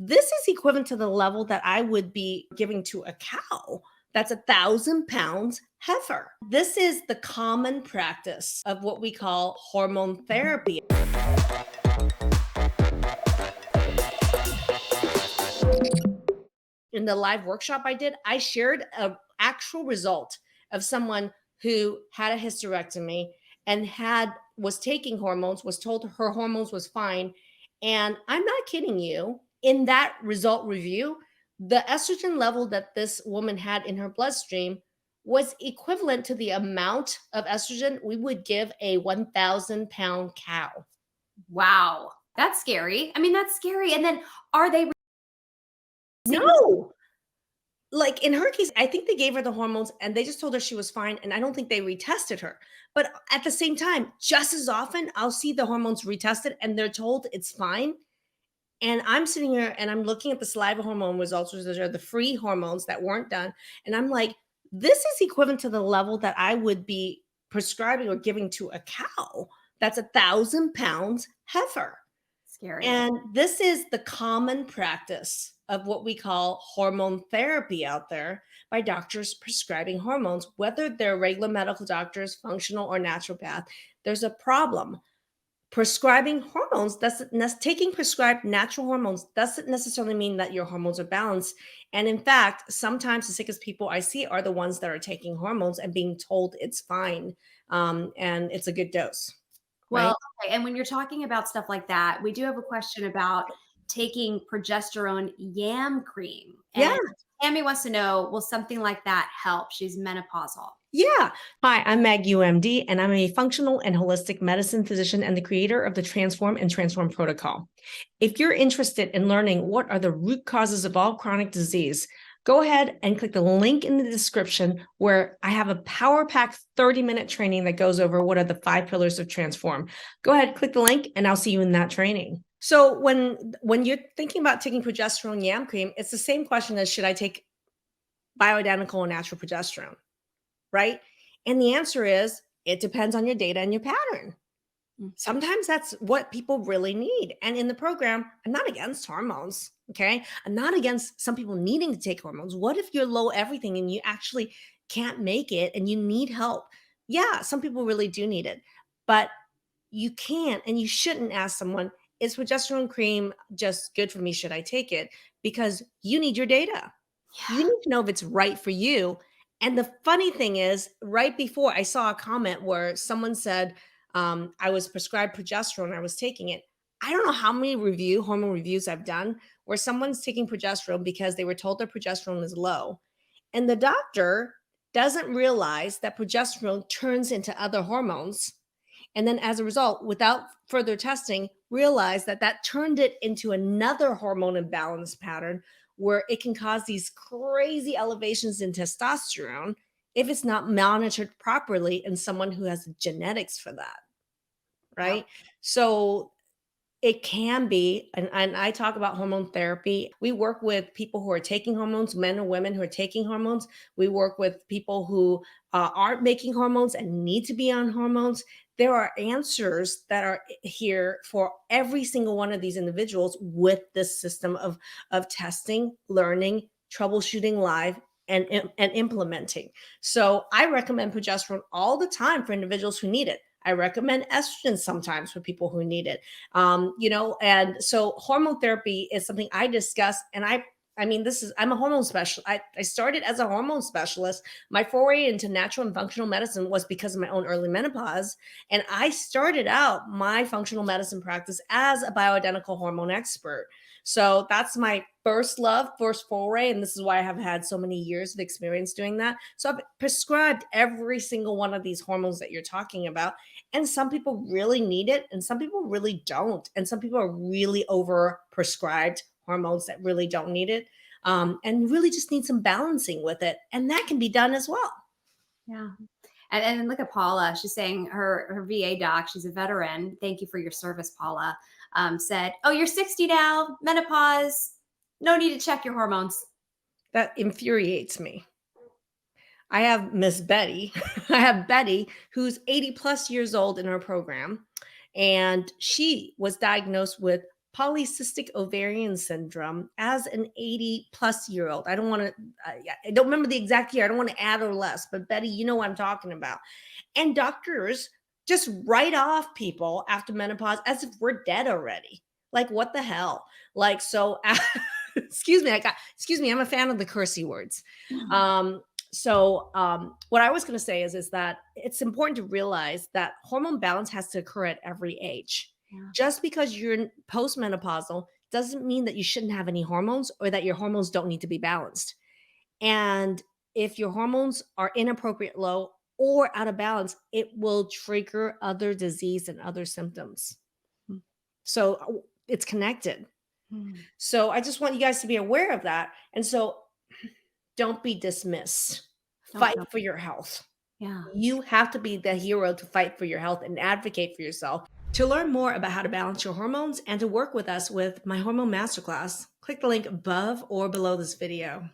This is equivalent to the level that I would be giving to a cow that's 1,000 pounds heifer. This is the common practice of what we call hormone therapy. In the live workshop I did, I shared an actual result of someone who had a hysterectomy and was taking hormones, was told her hormones was fine. And I'm not kidding you, in that result review, the estrogen level that this woman had in her bloodstream was equivalent to the amount of estrogen we would give a 1,000-pound cow. Wow. That's scary. I mean, that's scary. And then are they No. Like in her case, I think they gave her the hormones and they just told her she was fine. And I don't think they retested her. But at the same time, just as often, I'll see the hormones retested and they're told it's fine. And I'm sitting here and I'm looking at the saliva hormone results, which are the free hormones that weren't done. And I'm like, this is equivalent to the level that I would be prescribing or giving to a cow that's 1,000 pounds heifer. scary? And this is the common practice of what we call hormone therapy out there by doctors prescribing hormones, whether they're regular medical doctors, functional, or naturopath. There's a problem. Prescribing hormones taking prescribed natural hormones doesn't necessarily mean that your hormones are balanced. And in fact, sometimes the sickest people I see are the ones that are taking hormones and being told it's fine, and it's a good dose, right? Well, okay, and when you're talking about stuff like that, we do have a question about taking progesterone yam cream. Yeah. And Tammy wants to know, will something like that help? She's menopausal. Yeah. Hi, I'm Maggie Yu, MD, and I'm a functional and holistic medicine physician and the creator of the Transform and Transform protocol. If you're interested in learning what are the root causes of all chronic disease, go ahead and click the link in the description where I have a power pack 30-minute training that goes over what are the 5 pillars of Transform. Go ahead, click the link, and I'll see you in that training. So when you're thinking about taking progesterone yam cream, it's the same question as should I take bioidentical or natural progesterone? Right? And the answer is it depends on your data and your pattern. Sometimes that's what people really need. And in the program, I'm not against hormones. Okay. I'm not against some people needing to take hormones. What if you're low everything and you actually can't make it and you need help? Yeah, some people really do need it, but you can't and you shouldn't ask someone, is progesterone cream just good for me? Should I take it? Because you need your data. You need to know if it's right for you. And the funny thing is, right before I saw a comment where someone said, I was prescribed progesterone, I was taking it. I don't know how many hormone reviews I've done where someone's taking progesterone because they were told their progesterone is low. And the doctor doesn't realize that progesterone turns into other hormones. And then as a result, without further testing, realized that that turned it into another hormone imbalance pattern where it can cause these crazy elevations in testosterone if it's not monitored properly in someone who has genetics for that, right? So it can be, and I talk about hormone therapy. We work with people who are taking hormones, men or women who are taking hormones. We work with people who aren't making hormones and need to be on hormones. There are answers that are here for every single one of these individuals with this system of testing, learning, troubleshooting live, and implementing. So I recommend progesterone all the time for individuals who need it. I recommend estrogen sometimes for people who need it. And so hormone therapy is something I discuss. And I'm a hormone specialist. I started as a hormone specialist. My foray into natural and functional medicine was because of my own early menopause. And I started out my functional medicine practice as a bioidentical hormone expert. So that's my first love, first foray. And this is why I have had so many years of experience doing that. So I've prescribed every single one of these hormones that you're talking about. And some people really need it and some people really don't. And some people are really over prescribed hormones that really don't need it, and really just need some balancing with it. And that can be done as well. Yeah. And look at Paula. She's saying her VA doc, she's a veteran. Thank you for your service, Paula. Said, oh, you're 60 now, menopause. No need to check your hormones. That infuriates me. I have Miss Betty. I have Betty, who's 80 plus years old in our program. And she was diagnosed with polycystic ovarian syndrome as an 80-plus-year-old. I don't want to, I don't remember the exact year. I don't want to add or less, but Betty, you know what I'm talking about. And doctors just write off people after menopause as if we're dead already. Like, what the hell? Like, so, excuse me, I'm a fan of the cursey words. What I was going to say is that it's important to realize that hormone balance has to occur at every age. Yeah. Just because you're postmenopausal doesn't mean that you shouldn't have any hormones or that your hormones don't need to be balanced. And if your hormones are inappropriate low or out of balance, it will trigger other disease and other symptoms. Mm. So it's connected. Mm. So I just want you guys to be aware of that. And so don't be dismissed. Fight for your health. Yeah. You have to be the hero to fight for your health and advocate for yourself. To learn more about how to balance your hormones and to work with us with my hormone masterclass, click the link above or below this video.